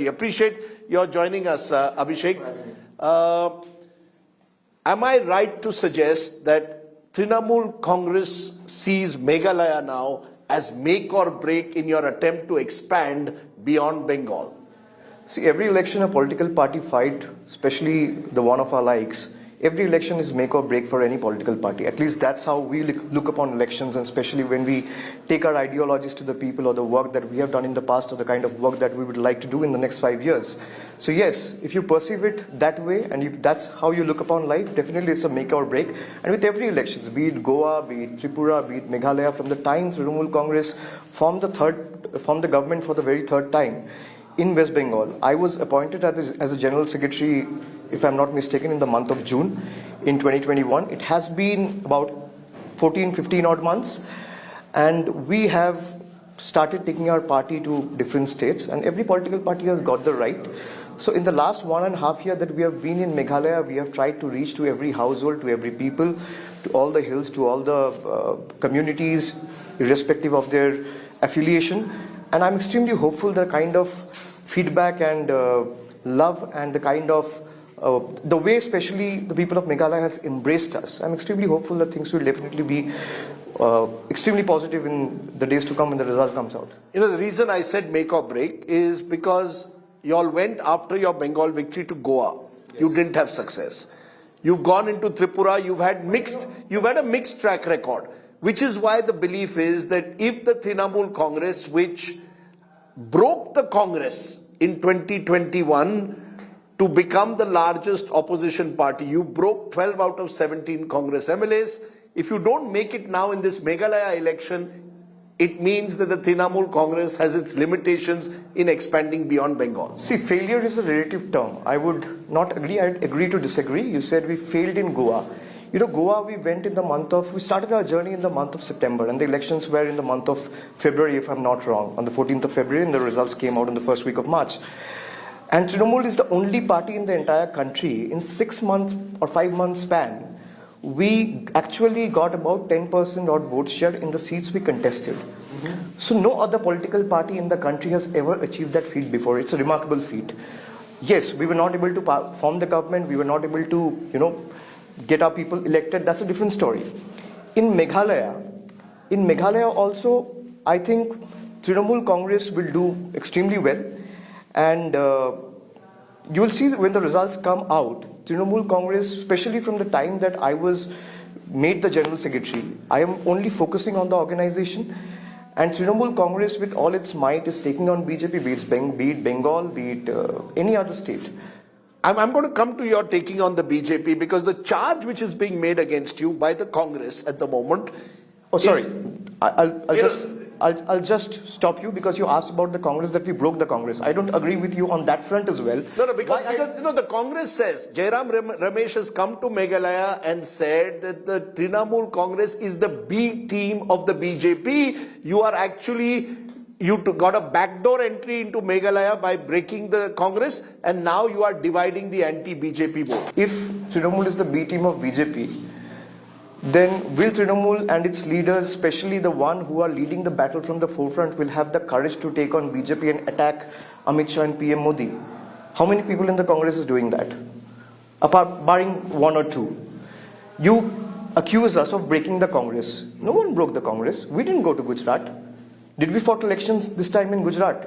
Banerjee. Appreciate your joining us, Abhishek. Am I right to suggest that Trinamool Congress sees Meghalaya now as make or break in your attempt to expand beyond Bengal? See, every election a political party fight, especially the one of our likes, every election is make or break for any political party. At least that's how we look upon elections, and especially when we take our ideologies to the people or the work that we have done in the past or the kind of work that we would like to do in the next 5 years. So yes, if you perceive it that way and if that's how you look upon life, definitely it's a make or break. And with every elections, be it Goa, be it Tripura, be it Meghalaya, from the time Trinamool Congress formed the government for the very third time in West Bengal, I was appointed as a General Secretary, if I'm not mistaken, in the month of June in 2021. It has been about 15 odd months, and we have started taking our party to different states, and every political party has got the right. So in the last 1.5 years that we have been in Meghalaya, we have tried to reach to every household, to every people, to all the hills, to all the communities, irrespective of their affiliation. And I'm extremely hopeful the kind of feedback and love and the kind of the way especially the people of Meghalaya has embraced us. I'm extremely hopeful that things will definitely be extremely positive in the days to come when the result comes out. You know, the reason I said make or break is because you all went after your Bengal victory to Goa. Yes. You didn't have success. You've gone into Tripura, you've had a mixed track record, which is why the belief is that if the Trinamool Congress, which broke the Congress in 2021 to become the largest opposition party, you broke 12 out of 17 Congress MLAs. If you don't make it now in this Meghalaya election, it means that the Trinamool Congress has its limitations in expanding beyond Bengal. See, failure is a relative term. I would not agree, I'd agree to disagree. You said we failed in Goa. You know, Goa, we started our journey in the month of September, and the elections were in the month of February, if I'm not wrong, on the 14th of February, and the results came out in the first week of March. And Trinamool is the only party in the entire country in 6 months or 5 months span. We actually got about 10% odd vote share in the seats we contested. So no other political party in the country has ever achieved that feat before. It's a remarkable feat. Yes, we were not able to form the government. We were not able to, get our people elected. That's a different story. In Meghalaya also, I think Trinamool Congress will do extremely well. And you will see when the results come out, Trinamool Congress, especially from the time that I was made the General Secretary, I am only focusing on the organization. And Trinamool Congress, with all its might, is taking on BJP, be it Bengal, be it any other state. I'm going to come to your taking on the BJP, because the charge which is being made against you by the Congress at the moment... Oh, sorry. I'll just stop you, because you asked about the Congress, that we broke the Congress. I don't agree with you on that front as well. No, because the Congress says, Jairam Ramesh has come to Meghalaya and said that the Trinamool Congress is the B team of the BJP. You got a backdoor entry into Meghalaya by breaking the Congress, and now you are dividing the anti-BJP vote. If Trinamool is the B team of BJP, then will Trinamool and its leaders, especially the one who are leading the battle from the forefront, will have the courage to take on BJP and attack Amit Shah and PM Modi? How many people in the Congress is doing that? Barring one or two. You accuse us of breaking the Congress. No one broke the Congress. We didn't go to Gujarat. Did we fought elections this time in Gujarat?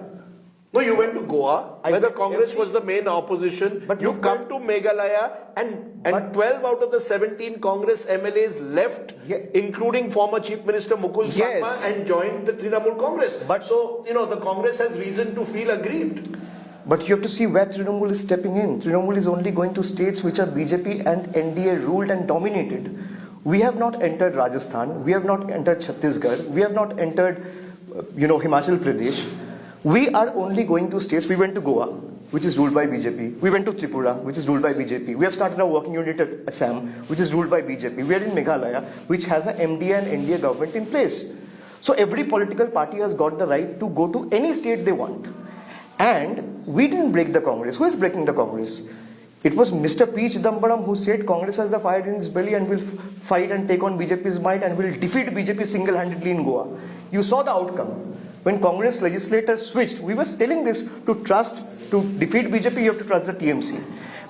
No, you went to Goa, where the Congress was the main opposition. But you come to Meghalaya, and 12 out of the 17 Congress MLAs left, including former Chief Minister Mukul Sangma, and joined the Trinamool Congress. So, the Congress has reason to feel aggrieved. But you have to see where Trinamool is stepping in. Trinamool is only going to states which are BJP and NDA ruled and dominated. We have not entered Rajasthan. We have not entered Chhattisgarh. We have not entered Himachal Pradesh. We are only going to states. We went to Goa, which is ruled by BJP. We went to Tripura, which is ruled by BJP. We have started our working unit at Assam, which is ruled by BJP. We are in Meghalaya, which has an MDA and NDA government in place. So every political party has got the right to go to any state they want. And we didn't break the Congress. Who is breaking the Congress? It was Mr. P. Chidambaram who said Congress has the fire in its belly and will fight and take on BJP's might and will defeat BJP single-handedly in Goa. You saw the outcome. When Congress legislators switched, we were telling this to trust To defeat BJP, you have to trust the TMC.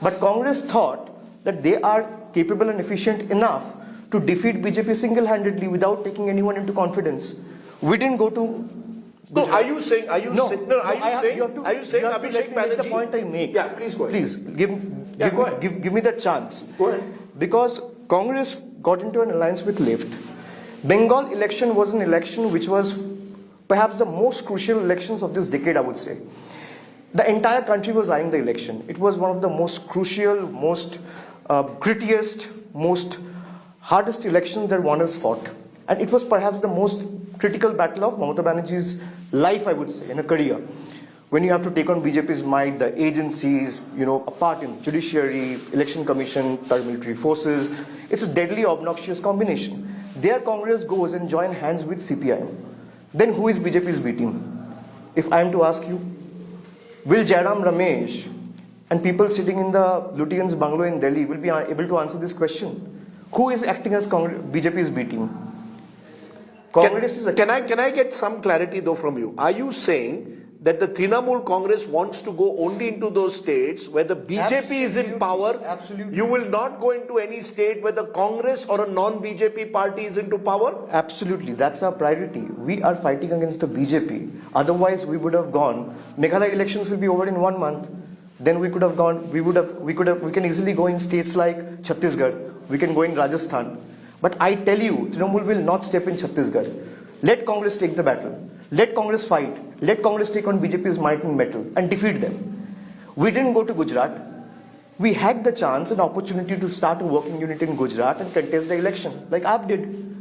But Congress thought that they are capable and efficient enough to defeat BJP single-handedly without taking anyone into confidence. We didn't go to. No, are you saying, No, are you saying you have to Abhishek let me make the Banerjee? point I make. Yeah, please go ahead. Please, go ahead. give me the chance. Go ahead. Because Congress got into an alliance with Left. Bengal election was an election which was perhaps the most crucial elections of this decade, I would say. The entire country was eyeing the election. It was one of the most crucial, most grittiest, most hardest elections that one has fought. And it was perhaps the most critical battle of Mamta Banerjee's life, I would say, in a career. When you have to take on BJP's might, the agencies, a part in judiciary, election commission, paramilitary forces, it's a deadly, obnoxious combination. There Congress goes and join hands with CPIM. Then who is BJP's B team? If I am to ask you, will Jairam Ramesh and people sitting in the Lutyens' bungalow in Delhi will be able to answer this question? Who is acting as BJP's B team? Can I get some clarity though from you? Are you saying that the Trinamool Congress wants to go only into those states where the BJP is in power? Absolutely. You will not go into any state where the Congress or a non-BJP party is into power? Absolutely. That's our priority. We are fighting against the BJP. Otherwise, we would have gone. Meghalaya elections will be over in 1 month. Then we could have gone. We can easily go in states like Chhattisgarh. We can go in Rajasthan. But I tell you, Trinamool will not step in Chhattisgarh. Let Congress take the battle. Let Congress fight. Let Congress take on BJP's might and metal and defeat them. We didn't go to Gujarat. We had the chance and opportunity to start a working unit in Gujarat and contest the election, like AAP did.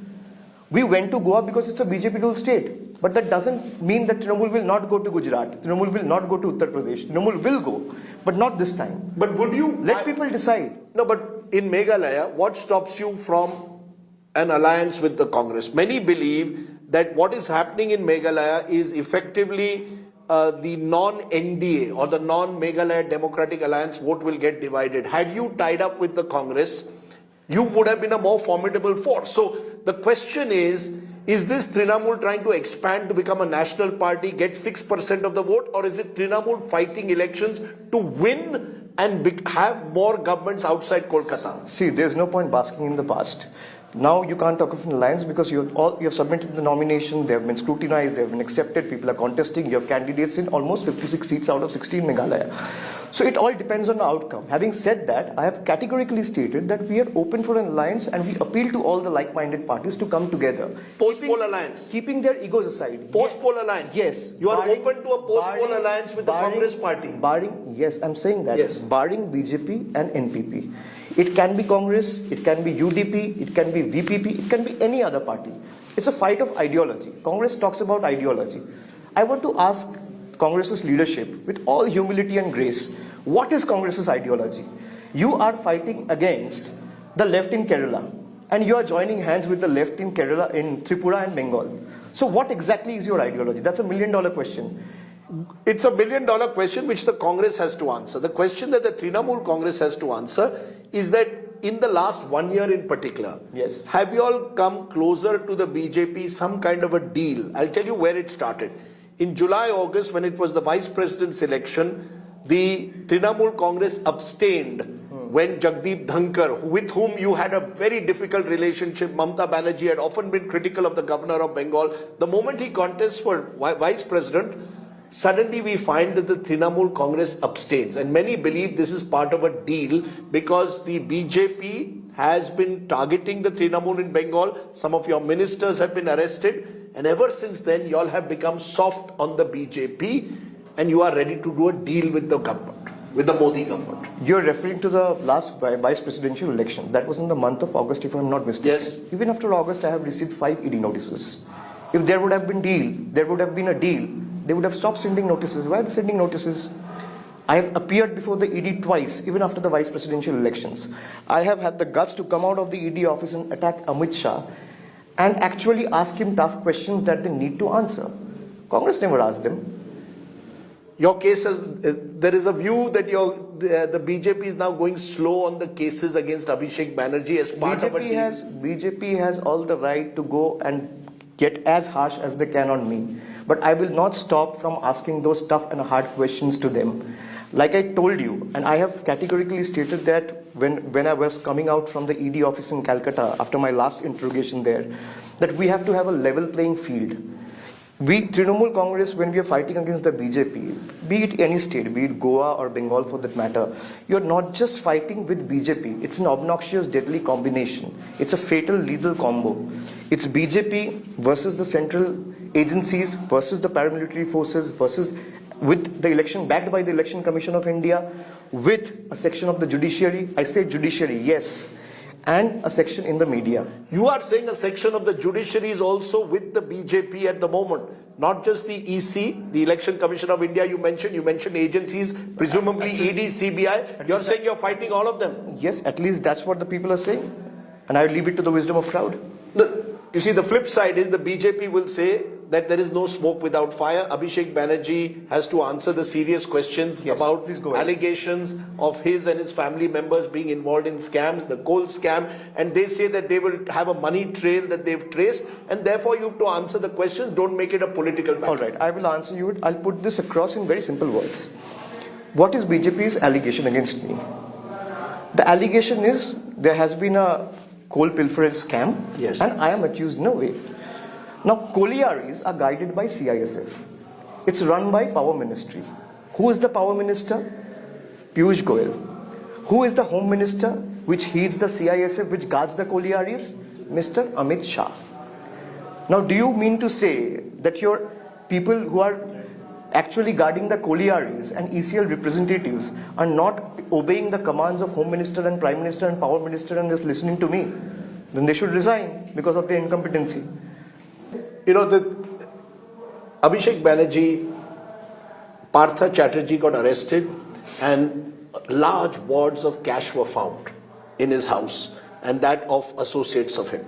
We went to Goa because it's a BJP-ruled state. But that doesn't mean that Trinamool will not go to Gujarat. Trinamool will not go to Uttar Pradesh. Trinamool will go, but not this time. But would you... Let people decide. No, but in Meghalaya, what stops you from an alliance with the Congress? Many believe that what is happening in Meghalaya is effectively the non-NDA or the non-Meghalaya Democratic Alliance vote will get divided. Had you tied up with the Congress, you would have been a more formidable force. So the question is this Trinamool trying to expand to become a national party, get 6% of the vote, or is it Trinamool fighting elections to win and have more governments outside Kolkata? See, there's no point basking in the past. Now you can't talk of an alliance because you have submitted the nomination, they have been scrutinized, they have been accepted, people are contesting, you have candidates in almost 56 seats out of 16 Meghalaya. So it all depends on the outcome. Having said that, I have categorically stated that we are open for an alliance and we appeal to all the like-minded parties to come together. Post-poll alliance? Keeping their egos aside. Post-poll alliance? Yes. You are open to a post-poll alliance with the Congress party? Yes, I'm saying that. Yes. Barring BJP and NPP. It can be Congress, it can be UDP, it can be VPP, it can be any other party. It's a fight of ideology. Congress talks about ideology. I want to ask Congress's leadership, with all humility and grace, what is Congress's ideology? You are fighting against the left in Kerala, and you are joining hands with the left in Kerala, in Tripura and Bengal. So what exactly is your ideology? That's $1 million question. It's $1 million question which the Congress has to answer. The question that the Trinamool Congress has to answer is that in the last 1 year in particular, yes, have you all come closer to the BJP, some kind of a deal? I'll tell you where it started. In July, August, when it was the vice president's election, the Trinamool Congress abstained when Jagdeep Dhankar, with whom you had a very difficult relationship, Mamta Banerjee had often been critical of the governor of Bengal. The moment he contests for vice president, suddenly we find that the Trinamool Congress abstains, and many believe this is part of a deal because the BJP has been targeting the Trinamool in Bengal. Some of your ministers have been arrested, and ever since then you all have become soft on the BJP and you are ready to do a deal with the government, with the Modi government. You're referring to the last vice presidential election. That was in the month of August, if I'm not mistaken. Yes. Even after August, I have received 5 ED notices. If there would have been a deal, they would have stopped sending notices. Why are they sending notices? I have appeared before the ED twice, even after the vice presidential elections. I have had the guts to come out of the ED office and attack Amit Shah and actually ask him tough questions that they need to answer. Congress never asked them. Your cases, there is a view that the BJP is now going slow on the cases against Abhishek Banerjee as part of a deal. BJP has all the right to go and get as harsh as they can on me. But I will not stop from asking those tough and hard questions to them. Like I told you, and I have categorically stated that when I was coming out from the ED office in Calcutta after my last interrogation there, that we have to have a level playing field. We, Trinamool Congress, when we are fighting against the BJP, be it any state, be it Goa or Bengal for that matter, you're not just fighting with BJP. It's an obnoxious, deadly combination. It's a fatal, lethal combo. It's BJP versus the central agencies versus the paramilitary forces versus with the election backed by the Election Commission of India, with a section of the judiciary. I say judiciary, yes. And a section in the media. You are saying a section of the judiciary is also with the BJP at the moment, not just the EC, the Election Commission of India you mentioned agencies, presumably ED, CBI. You're saying you're fighting all of them? Yes, at least that's what the people are saying. And I leave it to the wisdom of crowd. You see, the flip side is the BJP will say that there is no smoke without fire. Abhishek Banerjee has to answer the serious questions about allegations of his and his family members being involved in scams, the coal scam, and they say that they will have a money trail that they've traced, and therefore you have to answer the questions. Don't make it a political matter. All right, I will answer you. I'll put this across in very simple words. What is BJP's allegation against me? The allegation is there has been a coal pilferage scam, yes, and I am accused in a way. Now, collieries are guided by CISF. It's run by Power Ministry. Who is the Power Minister? Piyush Goyal. Who is the Home Minister, which heeds the CISF, which guards the collieries? Mr. Amit Shah. Now, do you mean to say that your people who are actually guarding the collieries and ECL representatives are not obeying the commands of Home Minister and Prime Minister and Power Minister and just listening to me? Then they should resign because of their incompetency. You know, the Abhishek Banerjee, Partha Chatterjee got arrested and large wads of cash were found in his house and that of associates of him.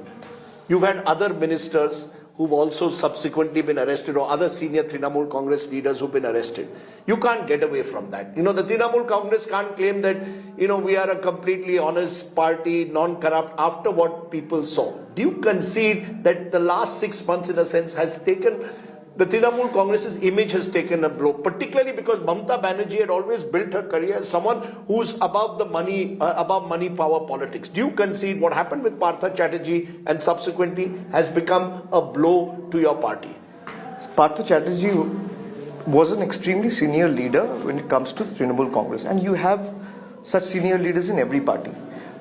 You've had other ministers who've also subsequently been arrested, or other senior Trinamool Congress leaders who've been arrested. You can't get away from that. You know, the Trinamool Congress can't claim that, you know, we are a completely honest party, non-corrupt, after what people saw. Do you concede that the last 6 months, in a sense, has taken, the Trinamool Congress's image has taken a blow, particularly because Mamta Banerjee had always built her career as someone who's above the money, above money power politics. Do you concede what happened with Partha Chatterjee and subsequently has become a blow to your party? Partha Chatterjee was an extremely senior leader when it comes to Trinamool Congress, and you have such senior leaders in every party.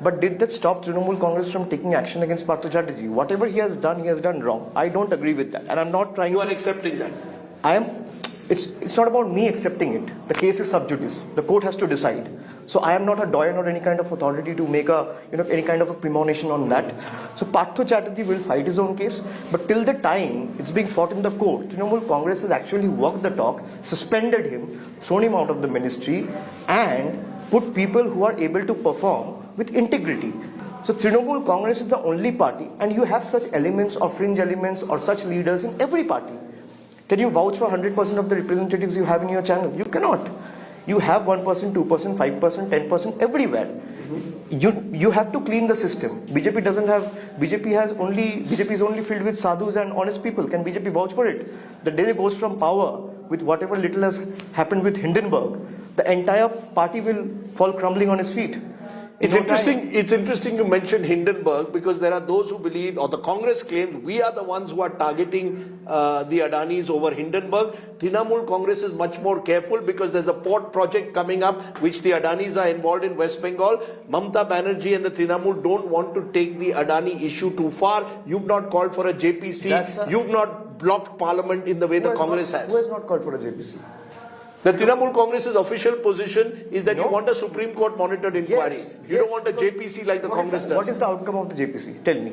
But did that stop Trinamool Congress from taking action against Partha Chatterjee? Whatever he has done wrong. I don't agree with that, and I'm not trying. You are accepting that? I am. It's not about me accepting it. The case is sub judice. The court has to decide. So I am not a doyen or any kind of authority to make a any kind of a premonition on that. So Partha Chatterjee will fight his own case, but till the time it's being fought in the court, Trinamool Congress has actually walked the talk, suspended him, thrown him out of the ministry, and put people who are able to perform with integrity. So Trinamool Congress is the only party, and you have such elements or fringe elements or such leaders in every party. Can you vouch for 100% of the representatives you have in your channel? You cannot. You have 1%, 2%, 5%, 10% everywhere. You have to clean the system. BJP doesn't have, BJP is only filled with sadhus and honest people. Can BJP vouch for it? The day it goes from power with whatever little has happened with Hindenburg, the entire party will fall crumbling on its feet. It's interesting you mentioned Hindenburg, because there are those who believe, or the Congress claims, we are the ones who are targeting the Adanis over Hindenburg. Trinamool Congress is much more careful because there's a port project coming up which the Adanis are involved in West Bengal. Mamta Banerjee and the Trinamool don't want to take the Adani issue too far. You've not called for a JPC. You've not blocked Parliament in the way the Congress has. Who has not called for a JPC? The Trinamool Congress's official position is that you want a Supreme Court monitored inquiry. You don't want a JPC like the Congress does. What is the outcome of the JPC? Tell me.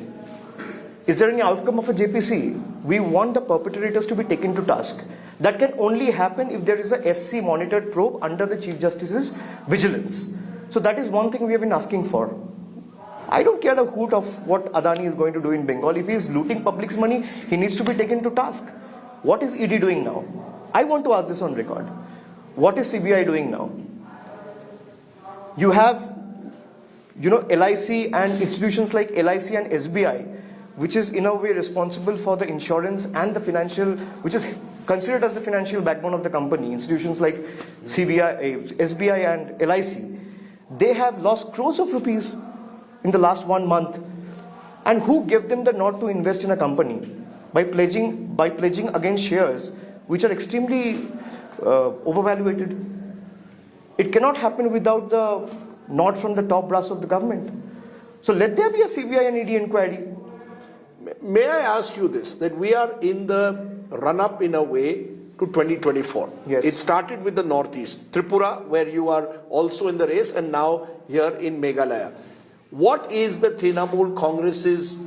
Is there any outcome of a JPC? We want the perpetrators to be taken to task. That can only happen if there is a SC monitored probe under the Chief Justice's vigilance. So that is one thing we have been asking for. I don't care a hoot of what Adani is going to do in Bengal. If he is looting public's money, he needs to be taken to task. What is ED doing now? I want to ask this on record. What is CBI doing now? You have, LIC and institutions like LIC and SBI, which is in a way responsible for the insurance and the financial, which is considered as the financial backbone of the company, institutions like CBI, SBI and LIC, they have lost crores of rupees in the last 1 month. And who gave them the nod to invest in a company? By pledging against shares which are extremely overvaluated. It cannot happen without the nod from the top brass of the government. So let there be a CBI and ED inquiry. May I ask you this, that we are in the run-up in a way to 2024. Yes. It started with the Northeast, Tripura, where you are also in the race, and now here in Meghalaya. What is the Trinamool Congress's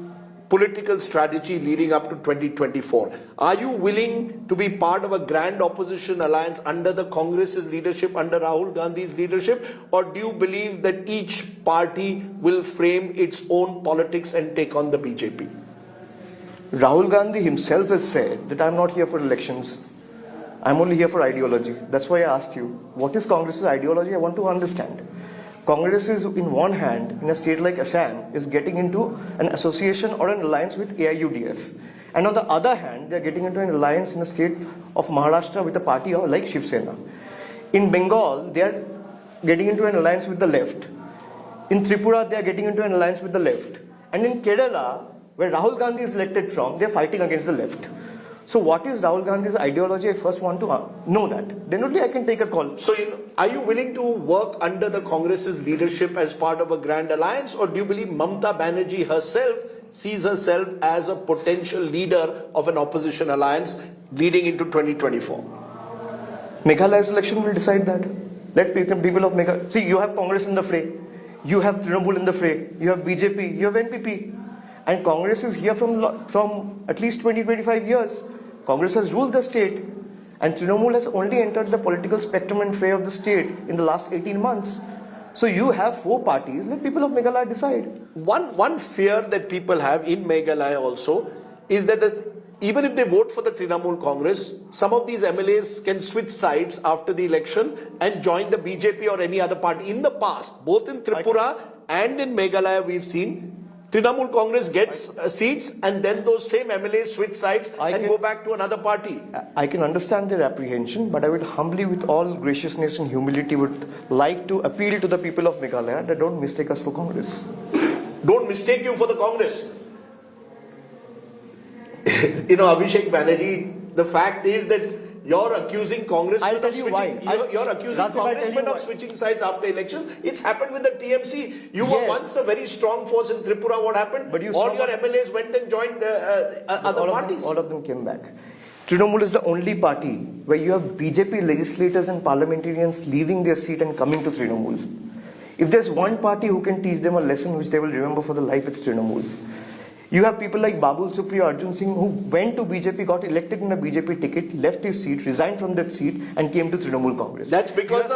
political strategy leading up to 2024? Are you willing to be part of a grand opposition alliance under the Congress's leadership, under Rahul Gandhi's leadership, or do you believe that each party will frame its own politics and take on the BJP? Rahul Gandhi himself has said that I'm not here for elections. I'm only here for ideology. That's why I asked you, what is Congress's ideology? I want to understand. Congress is, in one hand, in a state like Assam, is getting into an association or an alliance with AIUDF. And on the other hand, they are getting into an alliance in a state of Maharashtra with a party like Shiv Sena. In Bengal, they are getting into an alliance with the left. In Tripura, they are getting into an alliance with the left. And in Kerala, where Rahul Gandhi is elected from, they are fighting against the left. So what is Rahul Gandhi's ideology? I first want to know that. Then only I can take a call. So are you willing to work under the Congress's leadership as part of a grand alliance, or do you believe Mamta Banerjee herself sees herself as a potential leader of an opposition alliance leading into 2024? Meghalaya's election will decide that. Let people of Meghalaya... See, you have Congress in the fray. You have Trinamool in the fray. You have BJP. You have NPP. And Congress is here from at least 20-25 years. Congress has ruled the state, and Trinamool has only entered the political spectrum and fray of the state in the last 18 months. So you have 4 parties, let people of Meghalaya decide. One fear that people have in Meghalaya also is that even if they vote for the Trinamool Congress, some of these MLAs can switch sides after the election and join the BJP or any other party. In the past, both in Tripura and in Meghalaya, we've seen Trinamool Congress gets seats, and then those same MLAs switch sides and go back to another party. I can understand their apprehension, but I would humbly, with all graciousness and humility, would like to appeal to the people of Meghalaya that don't mistake us for Congress. Don't mistake you for the Congress. Abhishek Banerjee, the fact is that you're accusing congressmen of switching. You're accusing congressmen of switching sides after elections. It's happened with the TMC. You were once a very strong force in Tripura. What happened? But all your MLAs went and joined other parties. All of them came back. Trinamool is the only party where you have BJP legislators and parliamentarians leaving their seat and coming to Trinamool. If there's one party who can teach them a lesson which they will remember for the life, it's Trinamool. You have people like Babul Supriyo, Arjun Singh, who went to BJP, got elected in a BJP ticket, left his seat, resigned from that seat, and came to Trinamool Congress. That's because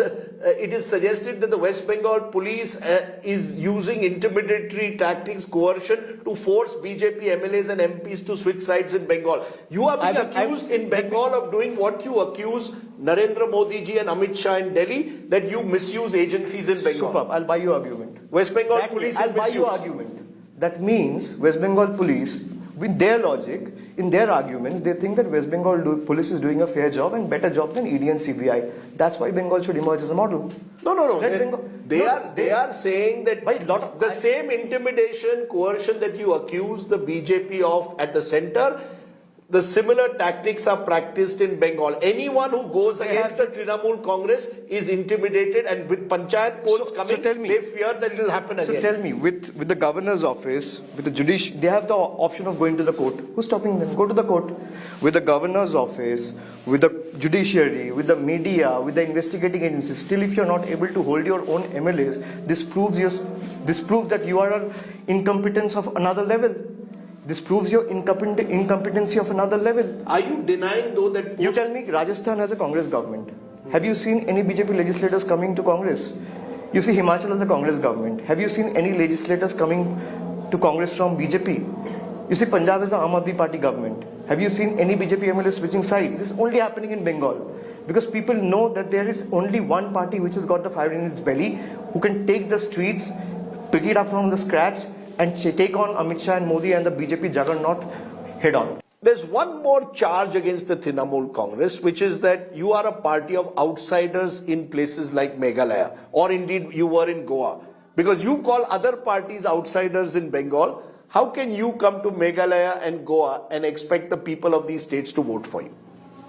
it is suggested that the West Bengal police is using intimidatory tactics, coercion, to force BJP MLAs and MPs to switch sides in Bengal. You are being accused in Bengal of doing what you accuse Narendra Modi ji and Amit Shah in Delhi, that you misuse agencies in Bengal. Superb. I'll buy your argument. West Bengal police I'll buy your argument. That means West Bengal police, with their logic, in their arguments, they think that West Bengal police is doing a fair job and better job than ED and CBI. That's why Bengal should emerge as a model. No. They are saying that the same intimidation, coercion that you accuse the BJP of at the center, the similar tactics are practiced in Bengal. Anyone who goes against the Trinamool Congress is intimidated, and with Panchayat polls coming, they fear that it will happen again. So tell me, with the governor's office, with the judiciary, they have the option of going to the court. Who's stopping them? Go to the court. With the governor's office, with the judiciary, with the media, with the investigating agencies, still if you're not able to hold your own MLAs, this proves that you are an incompetence of another level. This proves your incompetency of another level. Are you denying though that... You tell me, Rajasthan has a Congress government. Have you seen any BJP legislators coming to Congress? You see Himachal has a Congress government. Have you seen any legislators coming to Congress from BJP? You see Punjab has an Aam Aadmi Party government. Have you seen any BJP MLA switching sides? This is only happening in Bengal. Because people know that there is only one party which has got the fire in its belly, who can take the streets, pick it up from the scratch, and take on Amit Shah and Modi and the BJP juggernaut head on. There's one more charge against the Trinamool Congress, which is that you are a party of outsiders in places like Meghalaya, or indeed you were in Goa. Because you call other parties outsiders in Bengal, how can you come to Meghalaya and Goa and expect the people of these states to vote for you?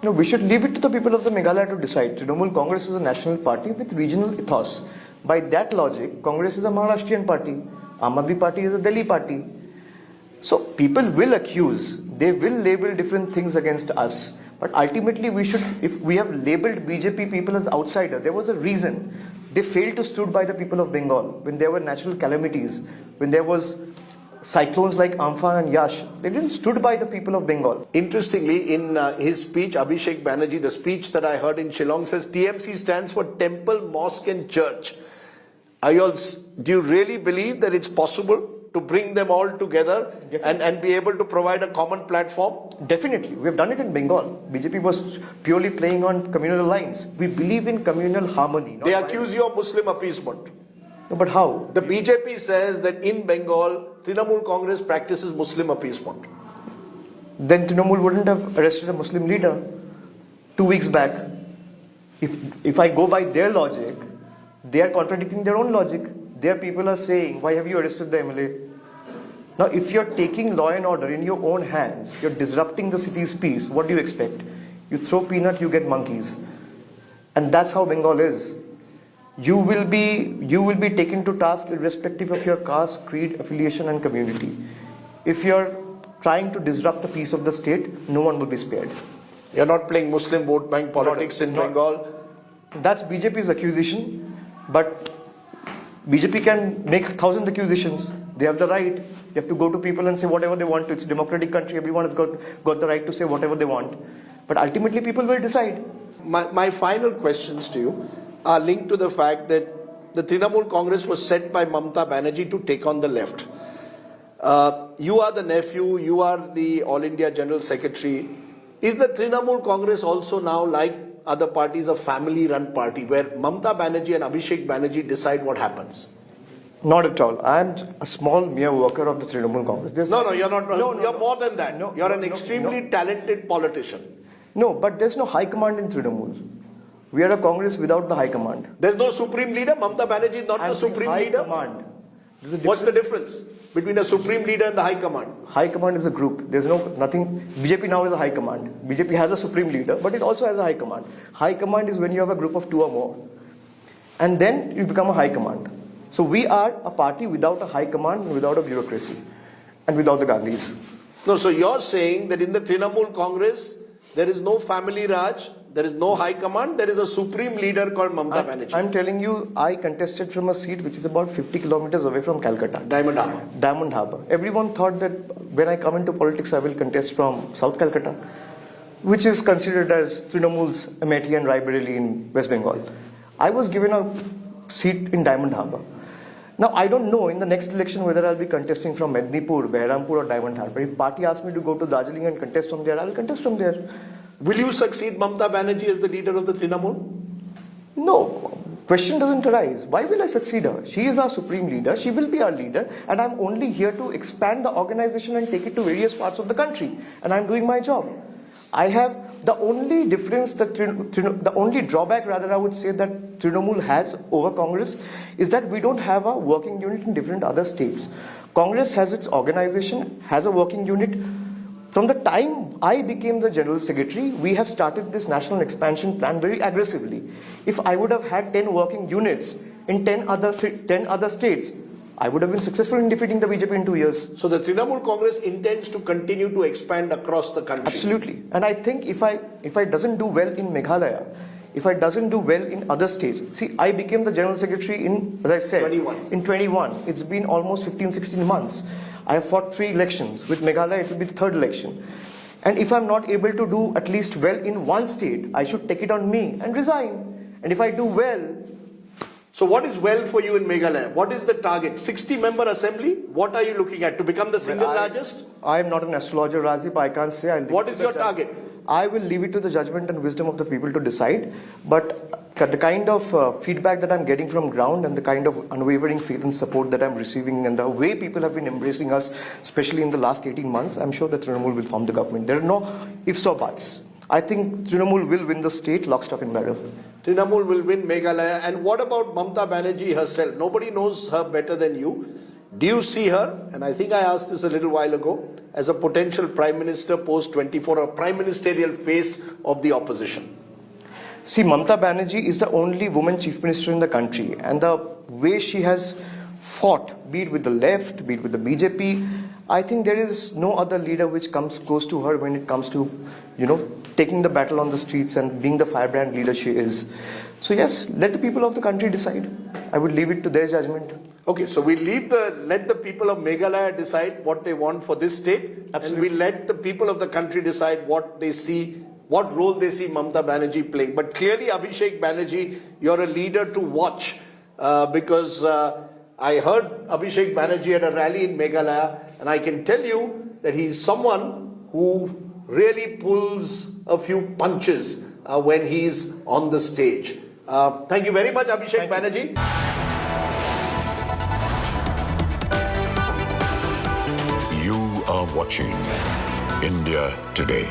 No, we should leave it to the people of the Meghalaya to decide. Trinamool Congress is a national party with regional ethos. By that logic, Congress is a Maharashtrian party. Aam Aadmi Party is a Delhi party. So people will accuse, they will label different things against us. But ultimately we should, if we have labeled BJP people as outsider, there was a reason. They failed to stood by the people of Bengal. When there were natural calamities, when there was cyclones like Amphan and Yash, they didn't stood by the people of Bengal. Interestingly, in his speech, Abhishek Banerjee, the speech that I heard in Shillong says TMC stands for Temple, Mosque and Church. Do you really believe that it's possible to bring them all together and be able to provide a common platform? Definitely. We have done it in Bengal. BJP was purely playing on communal lines. We believe in communal harmony. They accuse you of Muslim appeasement. No, but how? The BJP says that in Bengal, Trinamool Congress practices Muslim appeasement. Then Trinamool wouldn't have arrested a Muslim leader 2 weeks back. If I go by their logic, they are contradicting their own logic. Their people are saying, why have you arrested the MLA? Now, if you're taking law and order in your own hands, you're disrupting the city's peace, what do you expect? You throw peanut, you get monkeys. And that's how Bengal is. You will be taken to task irrespective of your caste, creed, affiliation and community. If you're trying to disrupt the peace of the state, no one will be spared. You're not playing Muslim vote bank politics in Bengal? That's BJP's accusation, but BJP can make 1,000 accusations. They have the right. They have to go to people and say whatever they want. It's a democratic country. Everyone has got the right to say whatever they want. But ultimately people will decide. My final questions to you are linked to the fact that the Trinamool Congress was set by Mamta Banerjee to take on the left. You are the nephew, you are the All India General Secretary. Is the Trinamool Congress also now, like other parties, a family-run party where Mamta Banerjee and Abhishek Banerjee decide what happens? Not at all. I am a small mere worker of the Trinamool Congress. No, you're not. You're more than that. You're an extremely talented politician. No, but there's no high command in Trinamool. We are a Congress without the high command. There's no supreme leader. Mamta Banerjee is not the supreme leader. Command. What's the difference between a supreme leader and the high command? High command is a group. There's nothing. BJP now is a high command. BJP has a supreme leader, but it also has a high command. High command is when you have a group of 2 or more, and then you become a high command. So we are a party without a high command, without a bureaucracy, and without the Gandhis. No, so you're saying that in the Trinamool Congress, there is no family Raj, there is no high command, there is a supreme leader called Mamta Banerjee. I'm telling you, I contested from a seat which is about 50 kilometers away from Calcutta. Diamond Harbour. Diamond Harbour. Everyone thought that when I come into politics, I will contest from South Calcutta, which is considered as Trinamool's Amethi and Raebareli in West Bengal. I was given a seat in Diamond Harbour. Now, I don't know in the next election whether I'll be contesting from Mednipur, Behrampur or Diamond Harbour. If party asks me to go to Darjeeling and contest from there, I'll contest from there. Will you succeed Mamta Banerjee as the leader of the Trinamool? No, question doesn't arise. Why will I succeed her? She is our supreme leader, she will be our leader, and I'm only here to expand the organization and take it to various parts of the country. And I'm doing my job. I have the only difference, the only drawback rather I would say that Trinamool has over Congress is that we don't have a working unit in different other states. Congress has its organization, has a working unit. From the time I became the General Secretary, we have started this national expansion plan very aggressively. If I would have had 10 working units in 10 other states, I would have been successful in defeating the BJP in 2 years. So the Trinamool Congress intends to continue to expand across the country? Absolutely. And I think if I doesn't do well in Meghalaya, if I doesn't do well in other states, see, I became the General Secretary in, as I said, in 21. It's been almost 15, 16 months. I have fought 3 elections. With Meghalaya, it will be the 3rd election. And if I'm not able to do at least well in one state, I should take it on me and resign. And if I do well... So what is well for you in Meghalaya? What is the target? 60-member assembly? What are you looking at? To become the single largest? I am not an astrologer, Rajdeep. I can't say. What is your target? I will leave it to the judgment and wisdom of the people to decide. But The kind of feedback that I'm getting from ground and the kind of unwavering faith and support that I'm receiving and the way people have been embracing us, especially in the last 18 months, I'm sure that Trinamool will form the government. There are no ifs or buts. I think Trinamool will win the state, lock, stock and barrel. Trinamool will win Meghalaya. And what about Mamta Banerjee herself? Nobody knows her better than you. Do you see her, and I think I asked this a little while ago, as a potential Prime Minister post-24, a Prime Ministerial face of the opposition? See, Mamta Banerjee is the only woman chief minister in the country, and the way she has fought, be it with the left, be it with the BJP, I think there is no other leader which comes close to her when it comes to, taking the battle on the streets and being the firebrand leader she is. So yes, let the people of the country decide. I would leave it to their judgment. Okay, so we let the people of Meghalaya decide what they want for this state. Absolutely. And we let the people of the country decide what role they see Mamta Banerjee playing. But clearly, Abhishek Banerjee, you're a leader to watch because I heard Abhishek Banerjee at a rally in Meghalaya, and I can tell you that he's someone who really pulls a few punches when he's on the stage. Thank you very much, Abhishek Banerjee. You are watching India Today.